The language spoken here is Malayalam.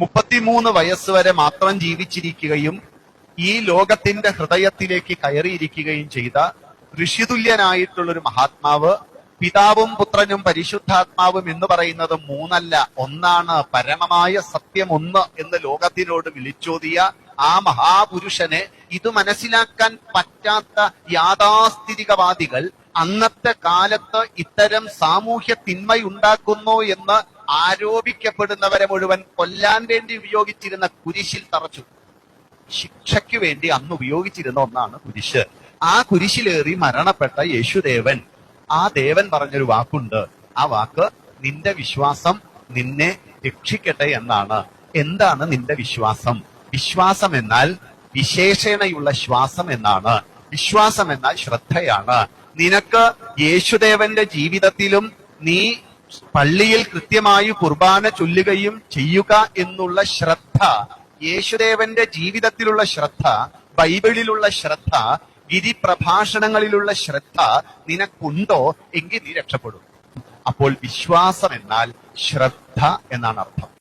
33 വയസ്സ് വരെ മാത്രം ജീവിച്ചിരിക്കുകയും ഈ ലോകത്തിന്റെ ഹൃദയത്തിലേക്ക് കയറിയിരിക്കുകയും ചെയ്ത ഋഷിതുല്യനായിട്ടുള്ളൊരു മഹാത്മാവ്, പിതാവും പുത്രനും പരിശുദ്ധാത്മാവും എന്ന് പറയുന്നത് മൂന്നല്ല ഒന്നാണ്, പരമമായ സത്യം ഒന്ന് എന്ന് ലോകത്തിനോട് വിളിച്ചോതിയ ആ മഹാപുരുഷനെ ഇത് മനസ്സിലാക്കാൻ പറ്റാത്ത യാഥാസ്ഥിതികവാദികൾ അന്നത്തെ കാലത്ത് ഇത്തരം സാമൂഹ്യ തിന്മയുണ്ടാക്കുന്നു എന്ന് ആരോപിക്കപ്പെടുന്നവരെ മുഴുവൻ കൊല്ലാൻ വേണ്ടി ഉപയോഗിച്ചിരുന്ന കുരിശിൽ തറച്ചു. ശിക്ഷയ്ക്ക് വേണ്ടി അന്ന് ഉപയോഗിച്ചിരുന്ന ഒന്നാണ് കുരിശ്. ആ കുരിശിലേറി മരണപ്പെട്ട യേശുദേവൻ, ആ ദേവൻ പറഞ്ഞൊരു വാക്കുണ്ട്. ആ വാക്ക് നിന്റെ വിശ്വാസം നിന്നെ രക്ഷിക്കട്ടെ എന്നാണ്. എന്താണ് നിന്റെ വിശ്വാസം? വിശ്വാസം എന്നാൽ വിശേഷണയുള്ള ശ്വാസം എന്നാണ്. വിശ്വാസം എന്നാൽ ശ്രദ്ധയാണ്. നിനക്ക് യേശുദേവന്റെ ജീവിതത്തിലും നീ പള്ളിയിൽ കൃത്യമായി കുർബാന ചൊല്ലുകയും ചെയ്യുക എന്നുള്ള ശ്രദ്ധ, യേശുദേവന്റെ ജീവിതത്തിലുള്ള ശ്രദ്ധ, ബൈബിളിലുള്ള ശ്രദ്ധ, ഗിരിപ്രഭാഷണങ്ങളിലുള്ള ശ്രദ്ധ നിനക്കുണ്ടോ എങ്കിൽ നീ രക്ഷപ്പെടും. അപ്പോൾ വിശ്വാസം എന്നാൽ ശ്രദ്ധ എന്നാണ് അർത്ഥം.